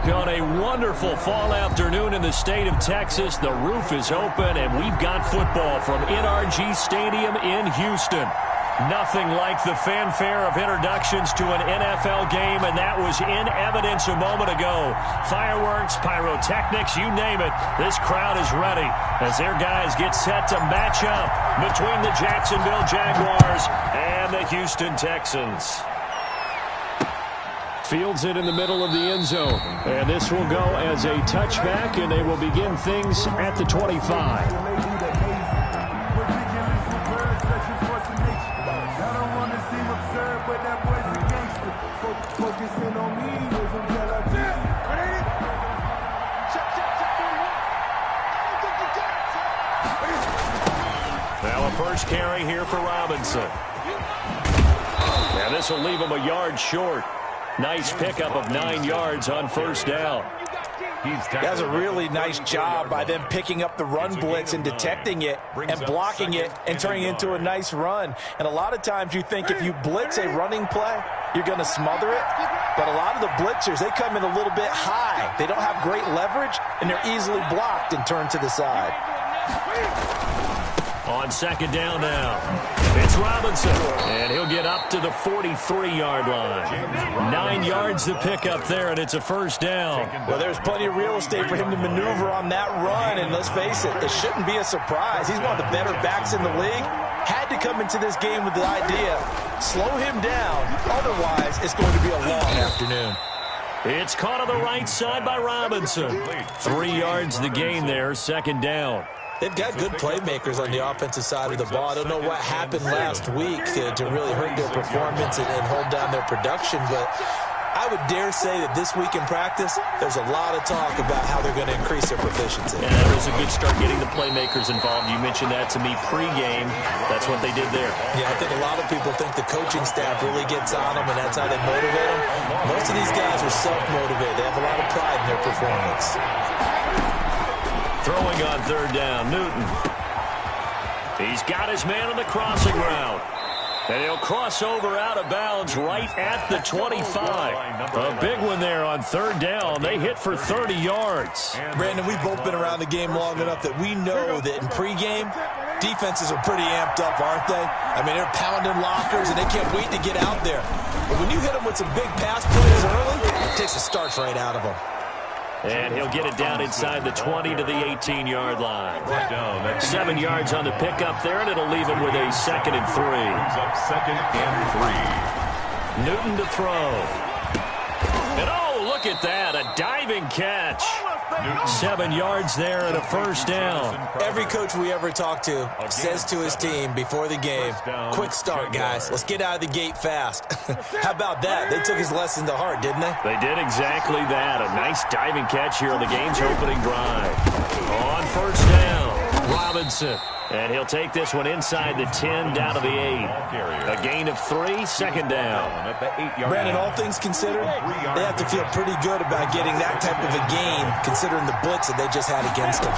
On a wonderful fall afternoon in the state of Texas, the roof is open, and we've got football from NRG Stadium in Houston. Nothing like the fanfare of introductions to an NFL game, and that was in evidence a moment ago. Fireworks, pyrotechnics, you name it. This crowd is ready as their guys get set to match up between the Jacksonville Jaguars and the Houston Texans. Fields it in the middle of the end zone. And this will go as a touchback, and they will begin things at the 25. Now a first carry here for Robinson. And this will leave him a yard short. Nice pickup of 9 yards on first down. That's a really nice job by them picking up the run blitz and detecting it and blocking it and turning it into a nice run. And a lot of times you think if you blitz a running play, you're going to smother it. But a lot of the blitzers, they come in a little bit high. They don't have great leverage, and they're easily blocked and turned to the side. On second down now, it's Robinson, and he'll get up to the 43-yard line. 9 yards to pick up there, and it's a first down. Well, there's plenty of real estate for him to maneuver on that run, and let's face it, it shouldn't be a surprise. He's one of the better backs in the league. Had to come into this game with the idea, slow him down, otherwise it's going to be a long afternoon. It's caught on the right side by Robinson. 3 yards the gain there, second down. They've got good playmakers on the offensive side of the ball. I don't know what happened last week to really hurt their performance and hold down their production, but I would dare say that this week in practice, there's a lot of talk about how they're going to increase their proficiency. Yeah, it was a good start getting the playmakers involved. You mentioned that to me pregame. That's what they did there. Yeah, I think a lot of people think the coaching staff really gets on them, and that's how they motivate them. Most of these guys are self-motivated. They have a lot of pride in their performance. Throwing on third down, Newton. He's got his man on the crossing route. And he'll cross over out of bounds right at the 25. A big one there on third down. They hit for 30 yards. Brandon, we've both been around the game long enough that we know that in pregame, defenses are pretty amped up, aren't they? I mean, they're pounding lockers, and they can't wait to get out there. But when you hit them with some big pass plays early, it takes the starch right out of them. And he'll get it down inside the 20 to the 18-yard line. 7 yards on the pickup there, and it'll leave him with a 2nd and 3. Second and 3. Newton to throw. And oh, look at that, a diving catch. 7 yards there and a first down. Every coach we ever talk to says to his team before the game, quick start, guys. Let's get out of the gate fast. How about that? They took his lesson to heart, didn't they? They did exactly that. A nice diving catch here on the game's opening drive. On first down, Robinson. And he'll take this one inside the 10 down to the 8. A gain of 3, second down. Brandon, all things considered, they have to feel pretty good about getting that type of a gain considering the blitz that they just had against them.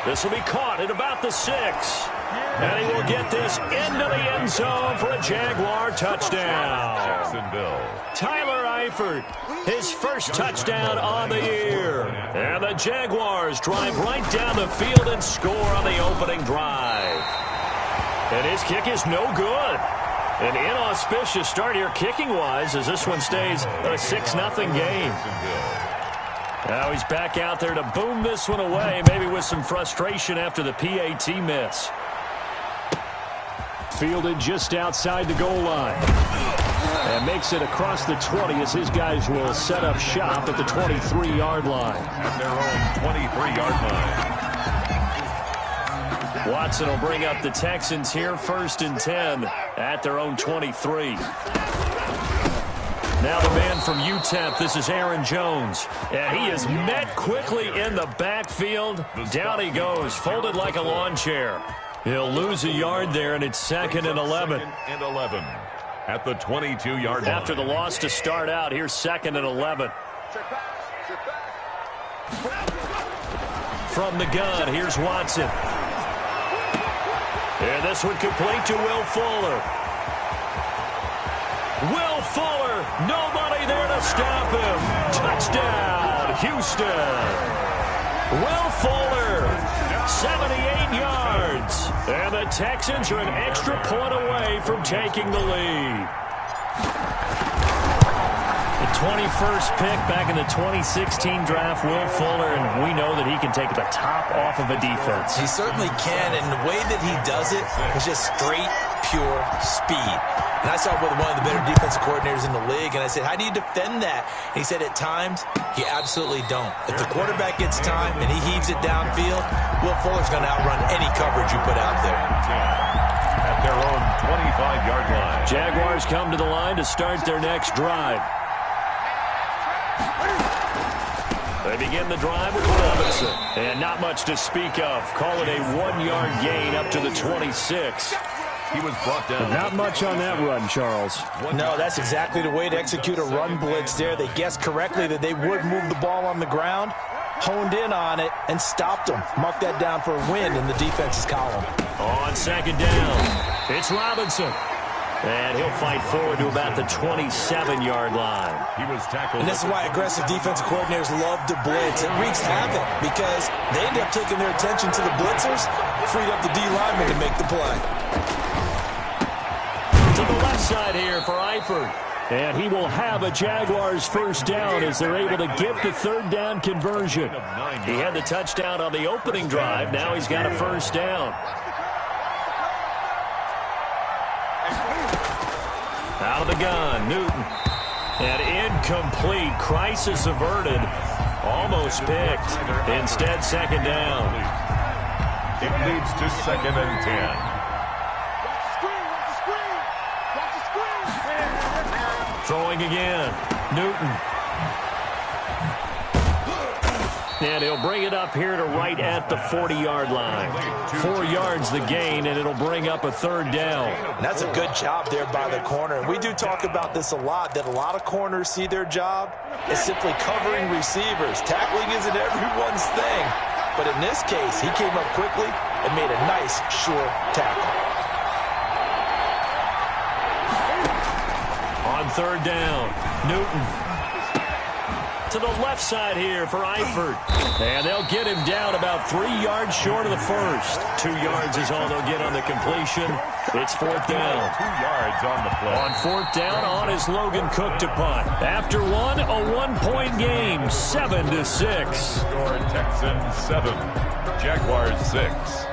This will be caught at about the 6. And he will get this into the end zone for a Jaguar touchdown. Jacksonville. Tyler Eifert, his first touchdown on the year. And the Jaguars drive right down the field and score on the opening drive. And his kick is no good. An inauspicious start here kicking-wise as this one stays a 6-0 game. Now he's back out there to boom this one away, maybe with some frustration after the PAT miss. Fielded just outside the goal line. And makes it across the 20 as his guys will set up shop at the 23-yard line. At their own 23-yard line. Watson will bring up the Texans here, 1st and 10 at their own 23. Now the man from UTEP, this is Aaron Jones. And he is met quickly in the backfield. Down he goes, folded like a lawn chair. He'll lose a yard there, and it's 2nd and 11. 2nd and 11 at the 22-yard line. After the loss to start out, here's 2nd and 11. From the gun, here's Watson. And this one complete to Will Fuller. Will Fuller, nobody there stop him. Touchdown, Houston. Will Fuller, 78 yards. And the Texans are an extra point away from taking the lead. The 21st pick back in the 2016 draft, Will Fuller, and we know that he can take the top off of a defense. He certainly can, and the way that he does it is just straight, pure speed. And I saw it with one of the better defensive coordinators in the league, and I said, how do you defend that? And he said, at times, you absolutely don't. If the quarterback gets time and he heaves it downfield, Will Fuller's going to outrun any coverage you put out there. At their own 25-yard line. Jaguars come to the line to start their next drive. They begin the drive with Robinson. And not much to speak of. Call it a 1-yard gain up to the 26. He was brought down. Not much on that run, Charles. No, that's exactly the way to execute a run blitz there. They guessed correctly that they would move the ball on the ground, honed in on it, and stopped them. Mark that down for a win in the defense's column. On second down, it's Robinson. And he'll fight forward to about the 27-yard line. He was tackled. And this is why aggressive defensive coordinators love to blitz. It wreaks havoc because they end up taking their attention to the blitzers, freed up the D lineman to make the play. To the left side here for Eifert. And he will have a Jaguars first down as they're able to get the third down conversion. He had the touchdown on the opening drive. Now he's got a first down. Out of the gun, Newton. And incomplete. Crisis averted. Almost picked. Instead, second down. It leads to 2nd and 10. Throwing again. Newton. And he'll bring it up here to right at the 40-yard line. 4 yards the gain, and it'll bring up a third down. And that's a good job there by the corner. And we do talk about this a lot, that a lot of corners see their job as simply covering receivers. Tackling isn't everyone's thing. But in this case, he came up quickly and made a nice, sure tackle. On third down, Newton. To the left side here for Eifert. And they'll get him down about 3 yards short of the first. 2 yards is all they'll get on the completion. It's fourth down. 2 yards on the play. On fourth down, on is Logan Cook to punt. After one, a 1-point game, 7-6. Score Texans 7, Jaguars 6.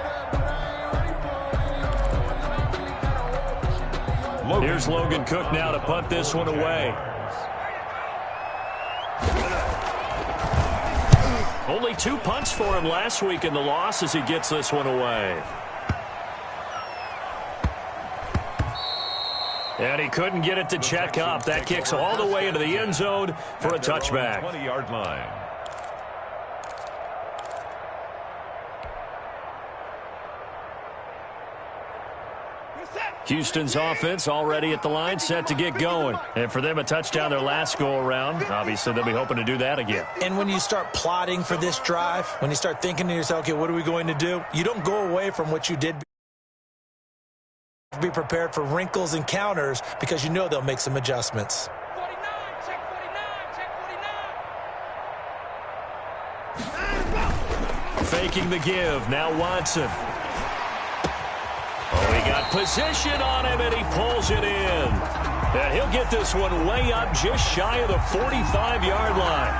Here's Logan Cook now to punt this one away. Only 2 punts for him last week in the loss as he gets this one away. And he couldn't get it to check up. That kicks all the way into the end zone for a touchback. 20-yard line. Houston's offense already at the line, set to get going. And for them, a touchdown their last go-around. Obviously, they'll be hoping to do that again. And when you start plotting for this drive, when you start thinking to yourself, okay, what are we going to do? You don't go away from what you did. Be prepared for wrinkles and counters because you know they'll make some adjustments. 49, check 49, check 49. Faking the give. Now Watson. Oh, he got position on him, and he pulls it in. And he'll get this one way up just shy of the 45-yard line.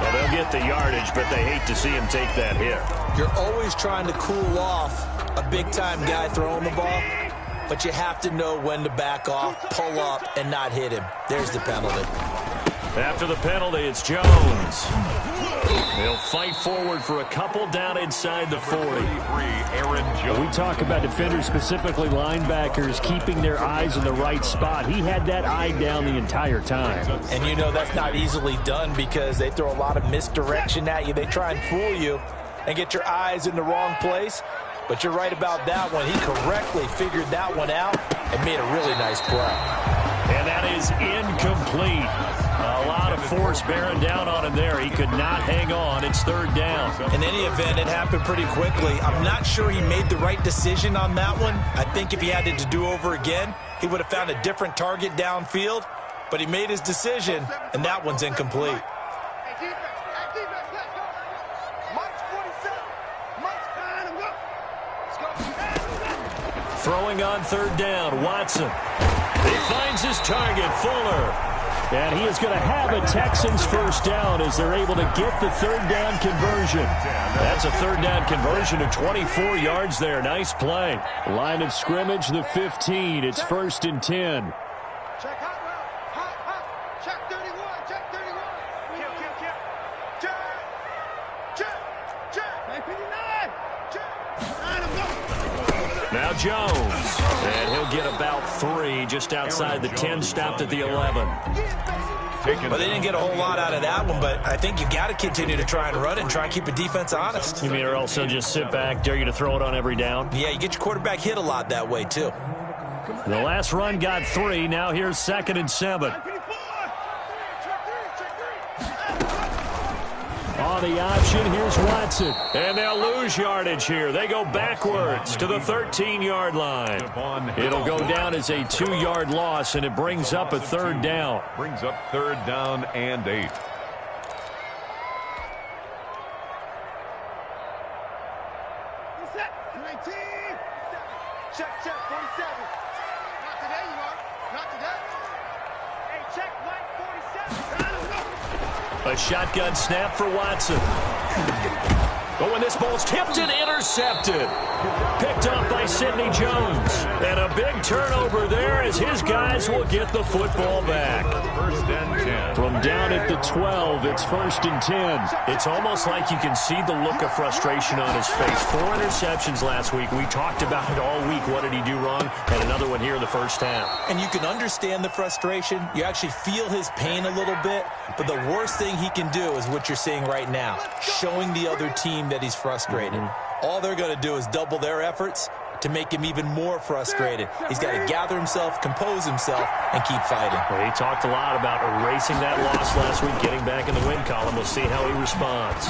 Well, they'll get the yardage, but they hate to see him take that hit. You're always trying to cool off a big-time guy throwing the ball, but you have to know when to back off, pull up, and not hit him. There's the penalty. After the penalty, it's Jones. They'll fight forward for a couple down inside the 40. Aaron Jones. We talk about defenders, specifically linebackers, keeping their eyes in the right spot. He had that eye down the entire time. And you know that's not easily done because they throw a lot of misdirection at you. They try and fool you and get your eyes in the wrong place. But you're right about that one. He correctly figured that one out and made a really nice play. And that is incomplete. A lot of force bearing down on him there. He could not hang on. It's third down. In any event, it happened pretty quickly. I'm not sure he made the right decision on that one. I think if he had it to do over again, he would have found a different target downfield. but he made his decision, and that one's incomplete. Throwing on third down, Watson. He finds his target, Fuller. And he is going to have a Texans first down as they're able to get the third down conversion. That's a third down conversion of 24 yards there. Nice play. Line of scrimmage, the 15. It's 1st and 10. Check hot route. Hot. Check 31. Check 31. Kill. Check. 59. Check. Now Jones. And he'll get about 3 just outside the 10, stopped at the 11. Well, they didn't get a whole lot out of that one, but I think you've got to continue to try and run it and try and keep a defense honest. You mean or else they'll just sit back, dare you to throw it on every down? Yeah, you get your quarterback hit a lot that way, too. The last run got 3. Now here's 2nd and 7. On the option, here's Watson. And they'll lose yardage here. They go backwards to the 13-yard line. It'll go down as a 2-yard loss, and it brings up a third down. Brings up 3rd down and 8. Check, 47. Not today, you are. Not today. Hey, check, Mike, 47. A shotgun snap for Watson. But when this ball's tipped and intercepted. Picked up by Sidney Jones. And a big turnover there as his guys will get the football back. 1st and 10. From down at the 12, it's 1st and 10. It's almost like you can see the look of frustration on his face. 4 interceptions last week. We talked about it all week. What did he do wrong? And another one here in the first half. And you can understand the frustration. You actually feel his pain a little bit. But the worst thing he can do is what you're seeing right now, showing the other team that he's frustrated. All they're going to do is double their efforts to make him even more frustrated. He's got to gather himself, compose himself, and keep fighting. Well, he talked a lot about erasing that loss last week, getting back in the win column. We'll see how he responds.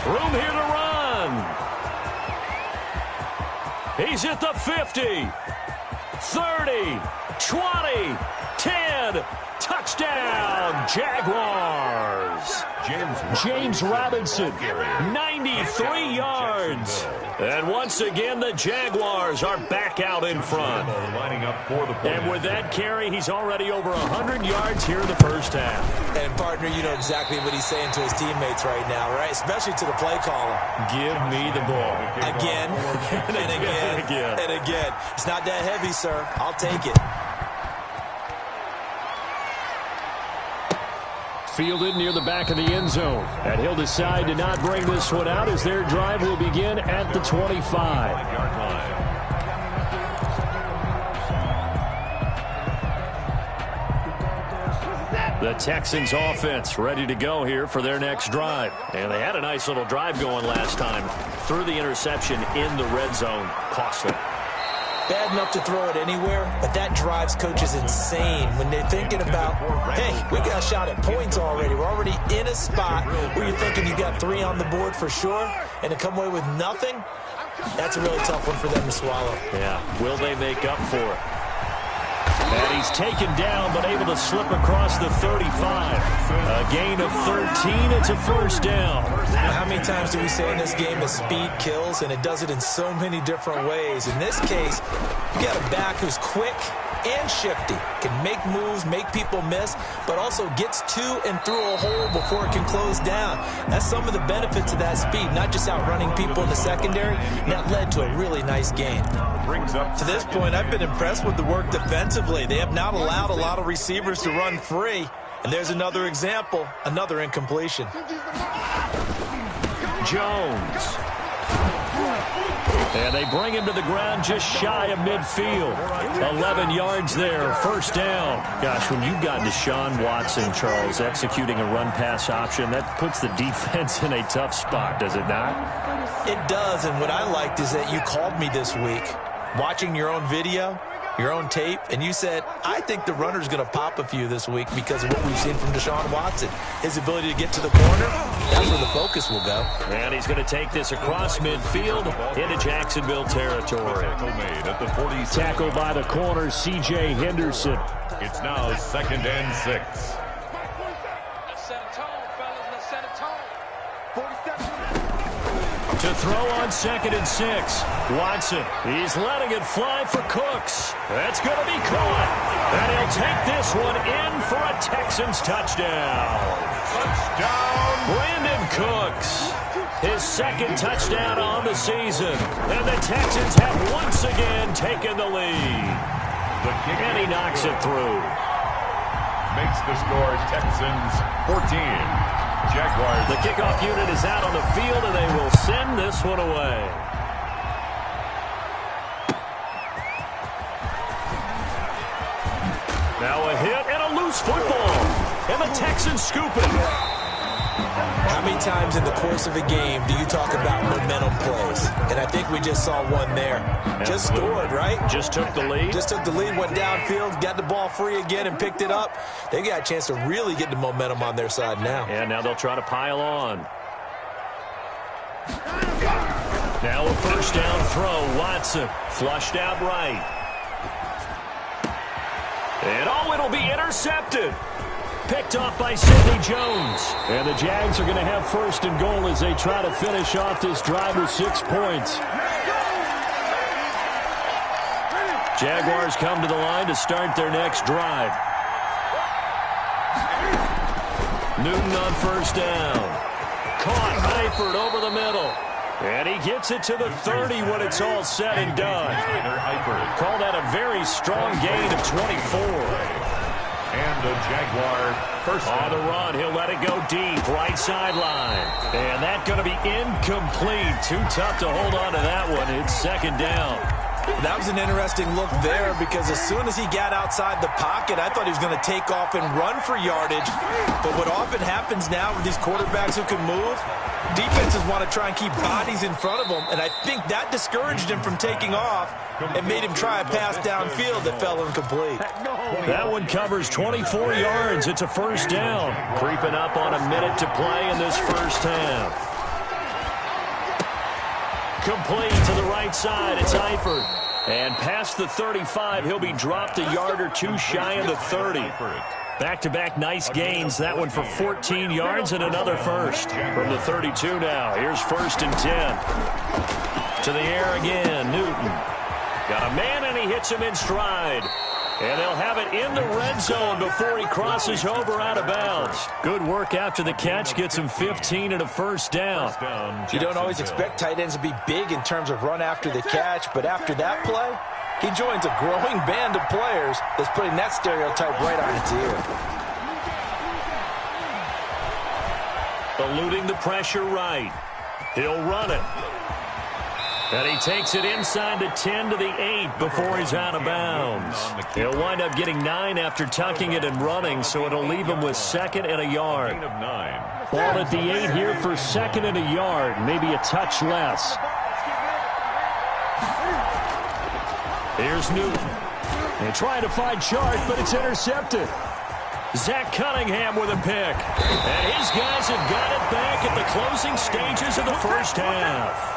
Room here to run. He's at the 50, 30, 20, 10. Touchdown, Jaguars. James Robinson, 93 yards. And once again, the Jaguars are back out in front. Lining up for the play. And with that carry, he's already over 100 yards here in the first half. And, partner, you know exactly what he's saying to his teammates right now, right? Especially to the play caller. Give me the ball. Again, and again, and again. It's not that heavy, sir. I'll take it. Fielded near the back of the end zone. And he'll decide to not bring this one out as their drive will begin at the 25. 5-yard line. The Texans offense ready to go here for their next drive. And they had a nice little drive going last time. Threw the interception in the red zone. Costly. Bad enough to throw it anywhere, but that drives coaches insane when they're thinking about, hey, we got a shot at points already. We're already in a spot where you're thinking you got 3 on the board for sure, and to come away with nothing, that's a really tough one for them to swallow. Yeah, will they make up for it? And he's taken down, but able to slip across the 35. A gain of 13. It's a first down. Now, how many times do we say in this game that speed kills, and it does it in so many different ways? In this case, you got a back who's quick and shifty, can make moves, make people miss, but also gets to and through a hole before it can close down. That's some of the benefits of that speed, not just outrunning people in the secondary, and that led to a really nice game. To this point, I've been impressed with the work defensively. They have not allowed a lot of receivers to run free, and there's another example, another incompletion. Jones. And they bring him to the ground just shy of midfield. 11 yards there, first down. Gosh, when you've got Deshaun Watson, Charles, executing a run-pass option, that puts the defense in a tough spot, does it not? It does, and what I liked is that you called me this week, watching your own video, your own tape, and you said, I think the runner's going to pop a few this week because of what we've seen from Deshaun Watson. His ability to get to the corner, that's where the focus will go. And he's going to take this across midfield into Jacksonville territory. Tackle by the corner, C.J. Henderson. It's now 2nd and 6. Let's set a tone, fellas. Let's set a tone. 47. To throw on 2nd and 6. Watson, he's letting it fly for Cooks. That's going to be caught. And he'll take this one in for a Texans touchdown. Touchdown! Brandon Cooks, his 2nd touchdown on the season. And the Texans have once again taken the lead. And he knocks it through. Makes the score Texans 14. Jaguars. The kickoff unit is out on the field, and they will send this one away. Now a hit and a loose football. And the Texans scoop it. How many times in the course of a game do you talk about momentum plays? And I think we just saw one there. Just scored, right? Just took the lead. Just took the lead, went downfield, got the ball free again, and picked it up. They got a chance to really get the momentum on their side now. And now they'll try to pile on. Now a first down throw. Watson flushed out right. And it'll be intercepted. Picked off by Sidney Jones. And the Jags are going to have 1st and goal as they try to finish off this drive with 6 points. Jaguars come to the line to start their next drive. Newton on 1st down. Caught Eifert over the middle. And he gets it to the 30 when it's all said and done. Call that a very strong gain of 24. And the Jaguar first on the run. He'll let it go deep, right sideline. And that's going to be incomplete. Too tough to hold on to that one. It's 2nd down. That was an interesting look there because as soon as he got outside the pocket, I thought he was going to take off and run for yardage. But what often happens now with these quarterbacks who can move, defenses want to try and keep bodies in front of them, and I think that discouraged him from taking off and made him try a pass downfield that fell incomplete. That one covers 24 yards. It's a 1st down. Creeping up on a minute to play in this first half. Complete to the right side. It's Eifert. And past the 35, he'll be dropped a yard or 2 shy of the 30. Back-to-back nice gains. That one for 14 yards and another first. From the 32 now. Here's 1st and 10. To the air again. Newton. Got a man, and he hits him in stride. And they'll have it in the red zone before he crosses over out of bounds. Good work after the catch. Gets him 15 and a 1st down. You don't always expect tight ends to be big in terms of run after the catch, but after that play, he joins a growing band of players that's putting that stereotype right on its ear. Eluding the pressure right. He'll run it. And he takes it inside the 10 to the 8 before he's out of bounds. He'll wind up getting 9 after tucking it and running, so it'll leave him with 2nd and a yard. Ball at the 8 here for 2nd and a yard, maybe a touch less. Here's Newton. They try to find Chart, but it's intercepted. Zach Cunningham with a pick. And his guys have got it back at the closing stages of the first half.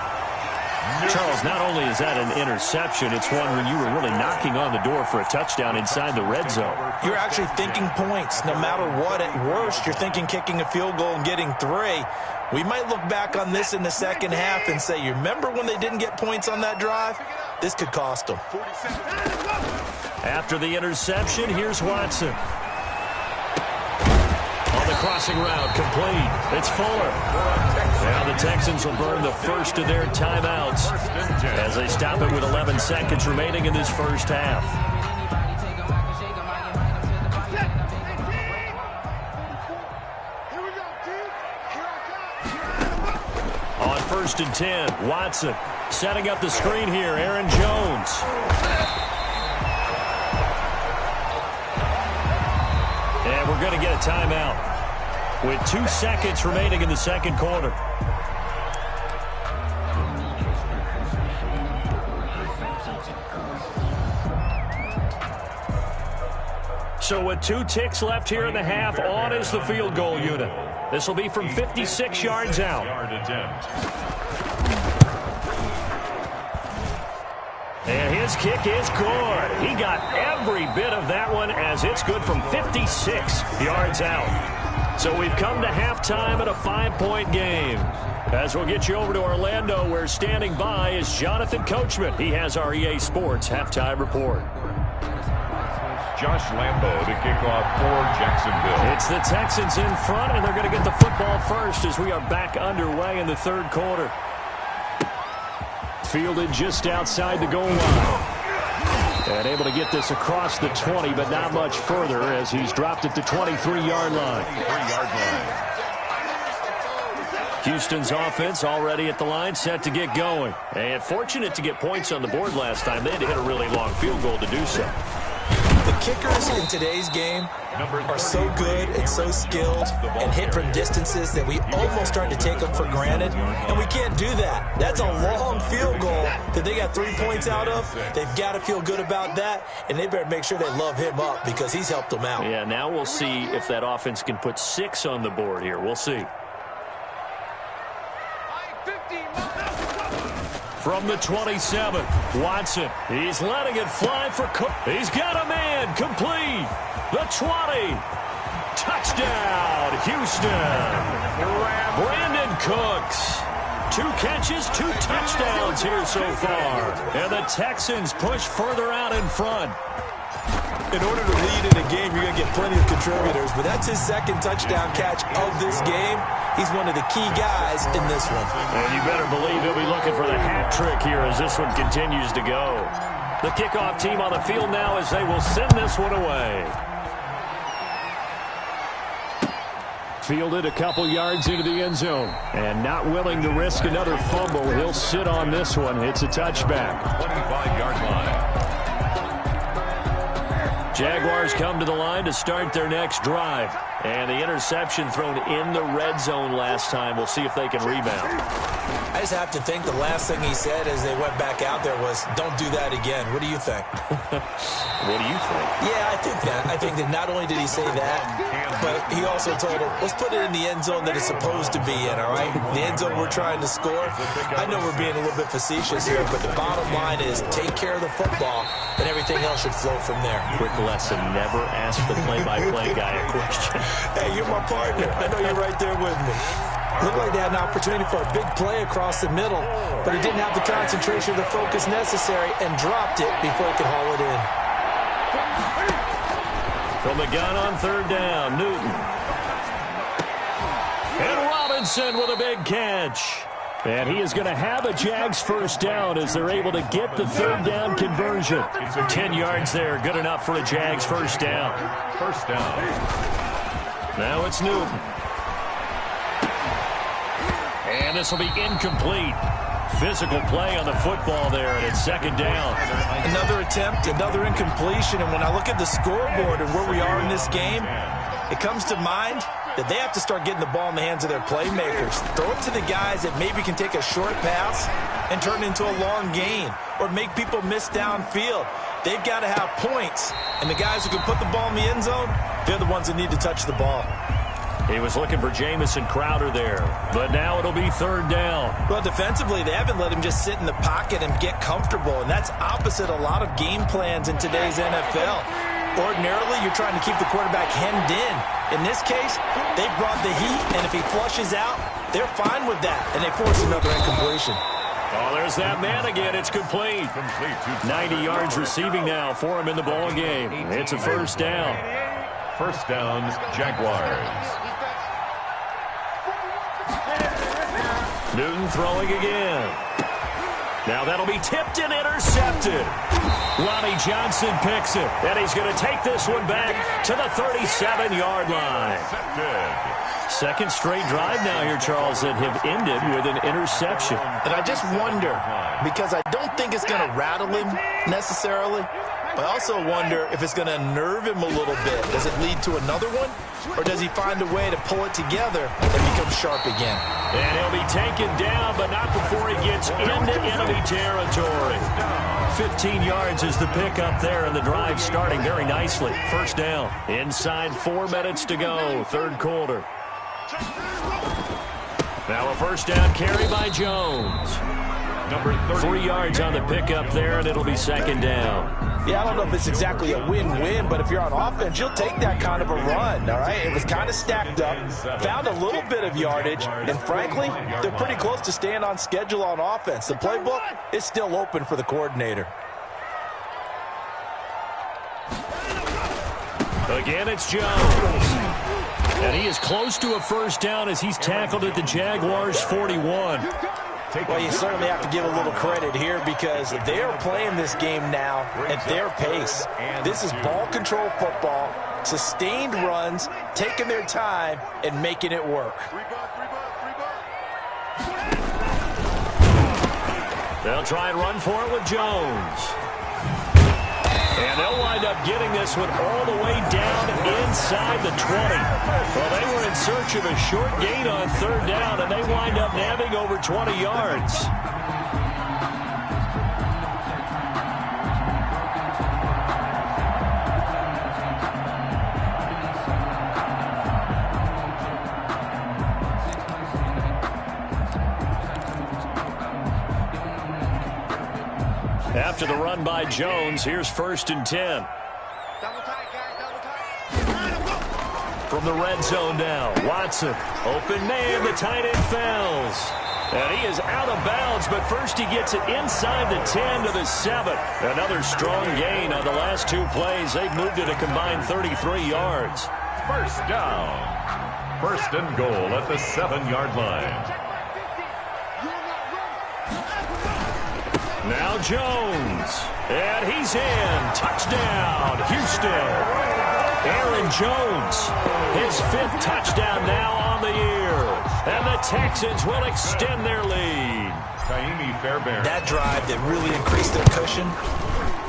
Charles, not only is that an interception, it's one when you were really knocking on the door for a touchdown inside the red zone. You're actually thinking points. No matter what, at worst, you're thinking kicking a field goal and getting 3. We might look back on this in the second half and say, you remember when they didn't get points on that drive? This could cost them. After the interception, here's Watson. On the crossing route, complete. It's Fuller. Now the Texans will burn the first of their timeouts as they stop it with 11 seconds remaining in this first half. On 1st and 10, Watson setting up the screen here. Aaron Jones. And we're going to get a timeout with 2 seconds remaining in the second quarter. So with 2 ticks left here in the half, on is the field goal unit. This will be from 56 yards out. And his kick is good. He got every bit of that one as it's good from 56 yards out. So we've come to halftime at a 5-point game. As we'll get you over to Orlando, where standing by is Jonathan Coachman. He has our EA Sports halftime report. Josh Lambo to kick off for Jacksonville. It's the Texans in front, and they're going to get the football first as we are back underway in the third quarter. Fielded just outside the goal line. And able to get this across the 20, but not much further as he's dropped at the 23-yard line. Houston's offense already at the line, set to get going. And fortunate to get points on the board last time. They had to hit a really long field goal to do so. The kickers in today's game are so good and so skilled and hit from distances that we almost start to take them for granted, and we can't do that. That's a long field goal that they got 3 points out of. They've got to feel good about that, and they better make sure they love him up because he's helped them out. Yeah, now we'll see if that offense can put 6 on the board here. We'll see. From the 27, Watson. He's letting it fly for Cook. He's got a man complete. The 20. Touchdown, Houston. Brandon Cooks. 2 catches, 2 touchdowns here so far. And the Texans push further out in front. In order to lead in a game, you're going to get plenty of contributors, but that's his second touchdown catch of this game. He's one of the key guys in this one. And you better believe he'll be looking for the hat trick here as this one continues to go. The kickoff team on the field now as they will send this one away. Fielded a couple yards into the end zone. And not willing to risk another fumble. He'll sit on this one. It's a touchback. 25-yard line. Jaguars come to the line to start their next drive. And the interception thrown in the red zone last time. We'll see if they can rebound. I just have to think the last thing he said as they went back out there was, don't do that again. What do you think? What do you think? Yeah, I think that. I think that not only did he say that, but he also told him, let's put it in the end zone that it's supposed to be in, all right? The end zone we're trying to score. I know we're being a little bit facetious here, but the bottom line is take care of the football, and everything else should flow from there. Quick lesson, never ask the play-by-play guy a question. Hey, you're my partner. I know you're right there with me. Looked like they had an opportunity for a big play across the middle, but he didn't have the concentration or the focus necessary and dropped it before he could haul it in. From the gun on third down, Newton. And Robinson with a big catch. And he is going to have a Jags first down as they're able to get the third down conversion. 10 yards there, good enough for a Jags first down. First down. Now it's Newton. And this will be incomplete. Physical play on the football there, and it's second down. Another attempt, another incompletion, and when I look at the scoreboard and where we are in this game, it comes to mind that they have to start getting the ball in the hands of their playmakers. Throw it to the guys that maybe can take a short pass and turn it into a long gain or make people miss downfield. They've got to have points, and the guys who can put the ball in the end zone, they're the ones that need to touch the ball. He was looking for Jamison Crowder there, but now it'll be third down. Well, defensively, they haven't let him just sit in the pocket and get comfortable, and that's opposite a lot of game plans in today's NFL. Ordinarily, you're trying to keep the quarterback hemmed in. In this case, they brought the heat, and if he flushes out, they're fine with that, and they force another incompletion. Oh, there's that man again. It's complete. 90 yards receiving now for him in the ball game. It's a first down. First down, Jaguars. Newton throwing again. Now that'll be tipped and intercepted. Lonnie Johnson picks it, and he's going to take this one back to the 37-yard line. Second straight drive now here, Charles, that have ended with an interception. And I just wonder, because I don't think it's going to rattle him necessarily, but I also wonder if it's going to nerve him a little bit. Does it lead to another one, or does he find a way to pull it together and become sharp again? And he'll be taken down, but not before he gets into enemy territory. 15 yards is the pickup there, and the drive starting very nicely. First down. Inside 4 minutes to go, third quarter. Now a first down carry by Jones. Number 3 yards on the pickup there, and it'll be second down. Yeah, I don't know if it's exactly a win-win, but if you're on offense, you'll take that kind of a run, all right? It was kind of stacked up, found a little bit of yardage, and frankly, they're pretty close to staying on schedule on offense. The playbook is still open for the coordinator. Again, it's Jones. And he is close to a first down as he's tackled at the Jaguars' 41. Well, you certainly have to give a little credit here because they're playing this game now at their pace. This is ball control football, sustained runs, taking their time, and making it work. They'll try and run for it with Jones. And they'll wind up getting this one all the way down inside the 20. Well, they were in search of a short gain on third down, and they wind up nabbing over 20 yards. After the run by Jones, here's first and 10. Double tight, guys, double tight. From the red zone now, Watson. Open man, the tight end fouls. And he is out of bounds, but first he gets it inside the 10 to the 7. Another strong gain on the last 2 plays. They've moved it a combined 33 yards. First down. First and goal at the 7-yard line. Now Jones, and he's in. Touchdown, Houston. Aaron Jones, his 5th touchdown now on the year. And the Texans will extend their lead. That drive that really increased their cushion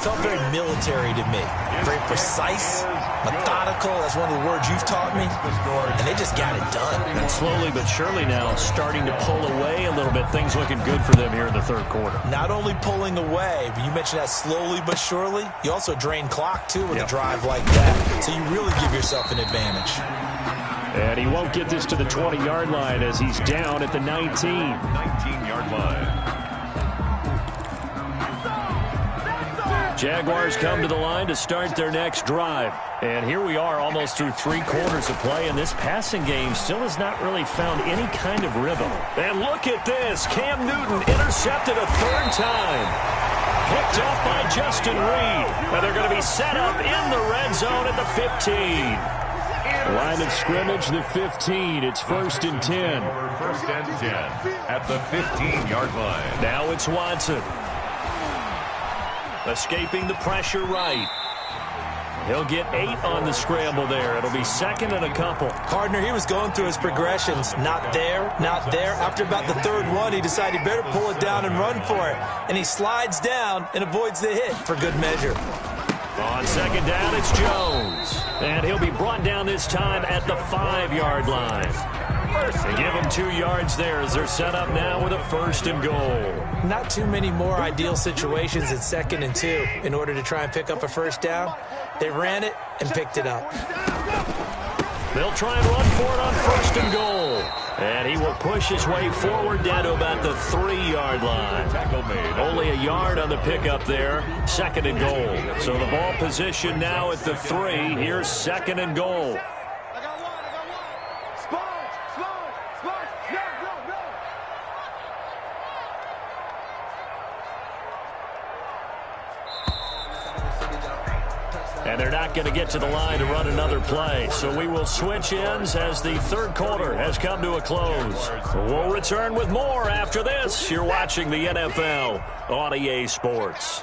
felt very military to me. Very precise, methodical. That's one of the words you've taught me. And they just got it done. And slowly but surely now starting to pull away a little bit. Things looking good for them here in the third quarter. Not only pulling away, but you mentioned that slowly but surely. You also drain clock, too, with a drive like that. So you really give yourself an advantage. And he won't get this to the 20-yard line as he's down at the 19. 19-yard line. Jaguars come to the line to start their next drive. And here we are almost through 3 quarters of play, and this passing game still has not really found any kind of rhythm. And look at this. Cam Newton intercepted a 3rd time. Picked up by Justin Reed. And they're going to be set up in the red zone at the 15. Line of scrimmage, the 15. It's first and 10. First and 10 at the 15-yard line. Now it's Watson. Escaping the pressure right. He'll get 8 on the scramble there. It'll be second and a couple. Partner, he was going through his progressions. Not there, not there. After about the 3rd one, he decided he better pull it down and run for it. And he slides down and avoids the hit for good measure. On second down, it's Jones. And he'll be brought down this time at the 5-yard line. They give him 2 yards there as they're set up now with a first and goal. Not too many more ideal situations at 2nd and 2 in order to try and pick up a first down. They ran it and picked it up. They'll try and run for it on first and goal. And he will push his way forward down to about the 3-yard line. Only a yard on the pickup there. 2nd and goal. So the ball position now at the 3. Here's 2nd and goal. And they're not going to get to the line to run another play. So we will switch ends as the third quarter has come to a close. We'll return with more after this. You're watching the NFL on EA Sports.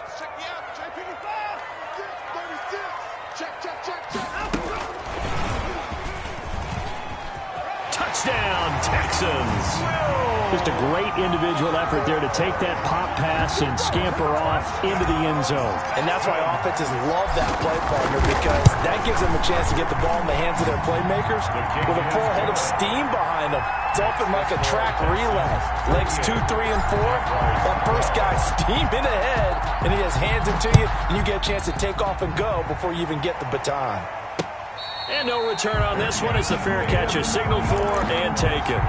Touchdown, Texans. Just a great individual effort there to take that pop pass and scamper off into the end zone. And that's why offenses love that play, partner, because that gives them a chance to get the ball in the hands of their playmakers with a full head of steam behind them. It's often like a track relay. Legs 2, 3, and 4. That first guy's steaming ahead, and he just hands it to you, and you get a chance to take off and go before you even get the baton. And no return on this one as the fair catch is signaled for and taken.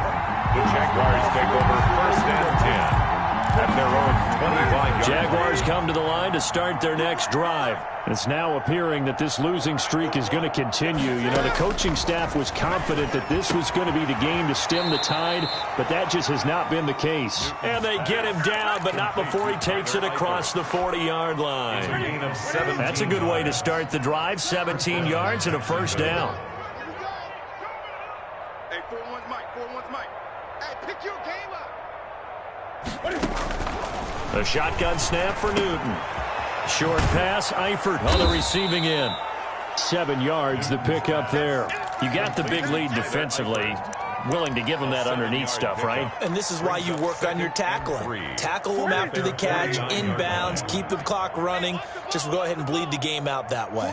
The Jaguars take over 1st and 10 at their own 25-yard. Jaguars come to the line to start their next drive. It's now appearing that this losing streak is going to continue. You know, the coaching staff was confident that this was going to be the game to stem the tide, but that just has not been the case. And they get him down, but not before he takes it across the 40-yard line. That's a good way to start the drive, 17 yards and a first down. Hey, 4-1's Mike, 4-1's Mike. Hey, pick your game up. A shotgun snap for Newton. Short pass, Eifert on the receiving end. 7 yards, the pickup there. You got the big lead defensively. Willing to give them that underneath stuff, right? And this is why you work on your tackling. Tackle them after the catch, inbounds, keep the clock running. Just go ahead and bleed the game out that way.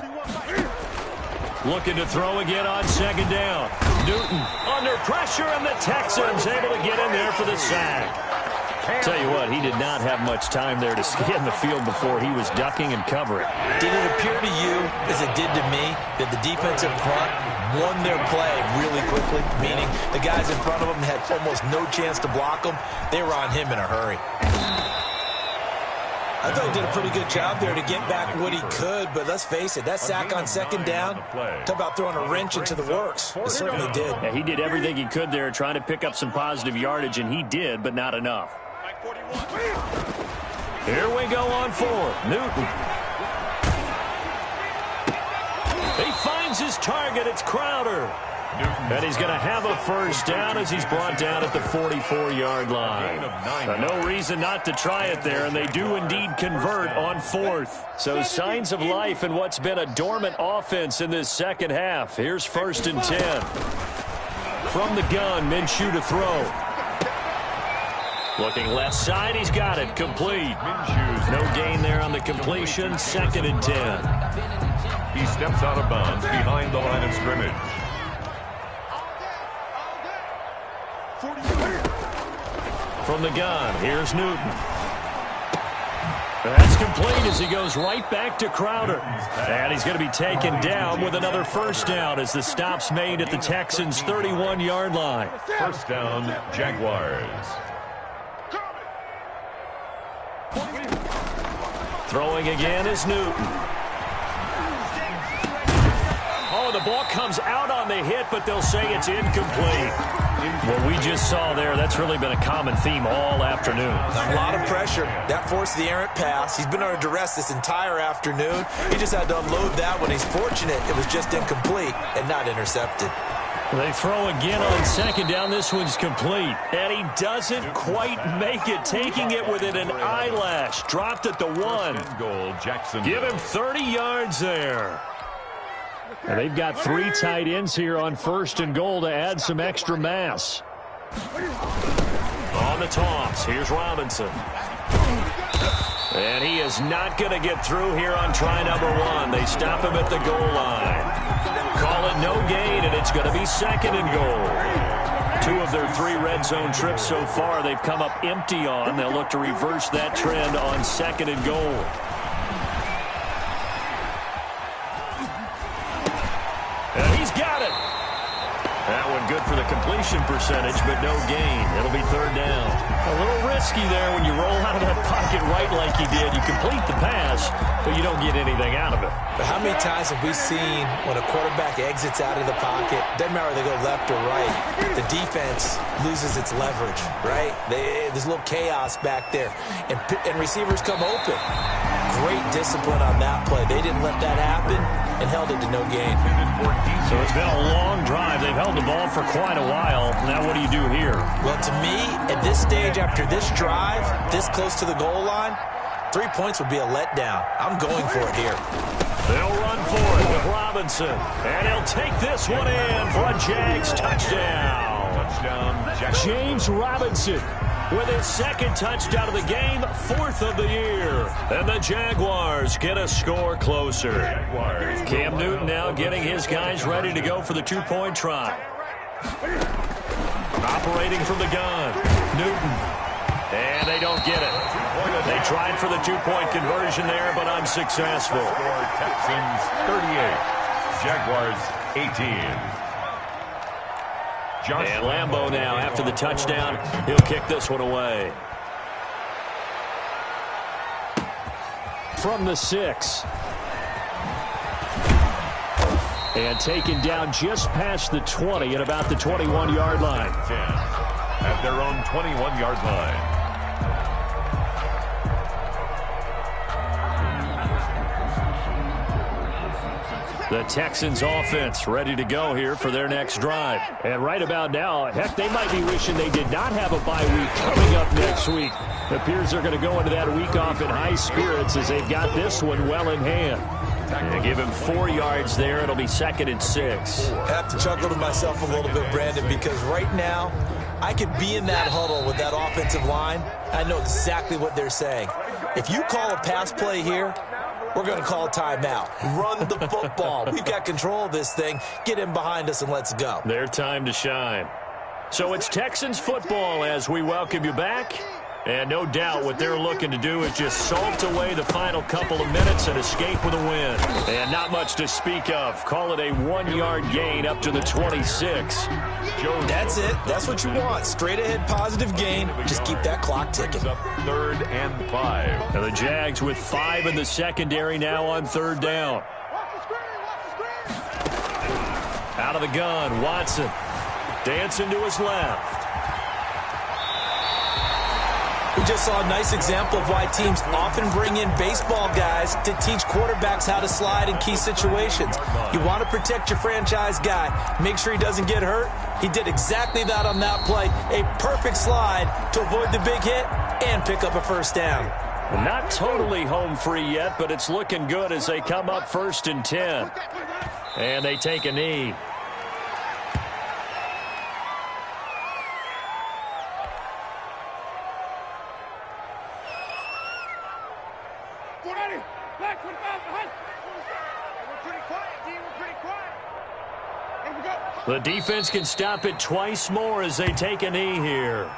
Looking to throw again on second down. Newton under pressure, and the Texans able to get in there for the sack. Tell you what, he did not have much time there to stay in the field before he was ducking and covering. Did it appear to you, as it did to me, that the defensive front won their play really quickly? Meaning the guys in front of them had almost no chance to block them. They were on him in a hurry. I thought he did a pretty good job there to get back what he could, but let's face it, that sack on second down, talk about throwing a wrench into the works. It certainly did. Yeah, he did everything he could there trying to pick up some positive yardage, and he did, but not enough. Here we go on 4. Newton. He finds his target. It's Crowder. And he's going to have a first down as he's brought down at the 44-yard line. No reason not to try it there, and they do indeed convert on 4th. So signs of life in what's been a dormant offense in this second half. Here's 1st and 10. From the gun, Minshew to throw. Looking left side, he's got it. Complete. No gain there on the completion. 2nd and 10. He steps out of bounds behind the line of scrimmage. From the gun, here's Newton. That's complete as he goes right back to Crowder. And he's going to be taken down with another first down as the stop's made at the Texans' 31-yard line. First down, Jaguars. Throwing again is Newton. Oh, the ball comes out on the hit, but they'll say it's incomplete. What we just saw there, that's really been a common theme all afternoon. A lot of pressure. That forced the errant pass. He's been under duress this entire afternoon. He just had to unload that one. He's fortunate it was just incomplete and not intercepted. They throw again on second down. This one's complete. And he doesn't quite make it, taking it within an eyelash. Dropped at the 1. Goal, Jackson. Give him 30 yards there. And they've got 3 tight ends here on 1st and goal to add some extra mass. On the toss, here's Robinson. And he is not going to get through here on try number 1. They stop him at the goal line. Call it no gain, and it's going to be 2nd and goal. 2 of their 3 red zone trips so far they've come up empty on. They'll look to reverse that trend on 2nd and goal. And he's got it. That one good for the completion percentage, but no gain. It'll be 3rd down. A little risky there when you roll out of that pocket right like he did. You complete the pass, but you don't get anything out of it. But how many times have we seen when a quarterback exits out of the pocket, doesn't matter whether they go left or right, the defense loses its leverage, right? There's a little chaos back there, and receivers come open. Great discipline on that play. They didn't let that happen and held it to no gain. So it's been a long drive. They've held the ball for quite a while. Now what do you do here? Well, to me, at this stage, after this drive, this close to the goal line, 3 points would be a letdown. I'm going for it here. They'll run for it with Robinson. And he'll take this one in for a Jags touchdown. touchdown, James Robinson with his second touchdown of the game, 4th of the year. And the Jaguars get a score closer. Cam Newton now getting his guys ready to go for the two-point try. Operating from the gun, Newton. And they don't get it. They tried for the two-point conversion there, but unsuccessful. Texans 38, Jaguars 18. And Lambeau now, after the touchdown, he'll kick this one away. From the 6. And taken down just past the 20 at about the 21-yard line. 10 at their own 21-yard line. The Texans offense ready to go here for their next drive. And right about now, heck, they might be wishing they did not have a bye week coming up next week. It appears they're going to go into that week off in high spirits as they've got this one well in hand. And give him 4 yards there. It'll be 2nd and 6. I have to chuckle to myself a little bit, Brandon, because right now I could be in that huddle with that offensive line. I know exactly what they're saying. If you call a pass play here, we're going to call a timeout. Run the football. We've got control of this thing. Get in behind us and let's go. Their time to shine. So it's Texans football as we welcome you back. And no doubt what they're looking to do is just salt away the final couple of minutes and escape with a win. And not much to speak of. Call it a 1-yard gain up to the 26. That's it. That's what you want. Straight ahead positive gain. Just keep that clock ticking. 3rd and 5. And the Jags with 5 in the secondary now on 3rd down. Out of the gun, Watson. Dancing to his left. We just saw a nice example of why teams often bring in baseball guys to teach quarterbacks how to slide in key situations. You want to protect your franchise guy. Make sure he doesn't get hurt. He did exactly that on that play. A perfect slide to avoid the big hit and pick up a 1st down. Not totally home free yet, but it's looking good as they come up 1st and 10. And they take a knee. The defense can stop it twice more as they take a knee here.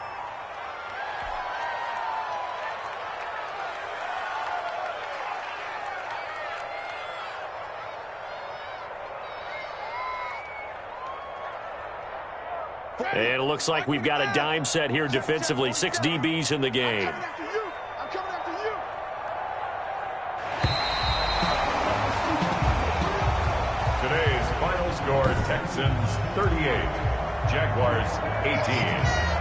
And it looks like we've got a dime set here defensively. 6 DBs in the game. Today's final score, Texans 38, Jaguars 18.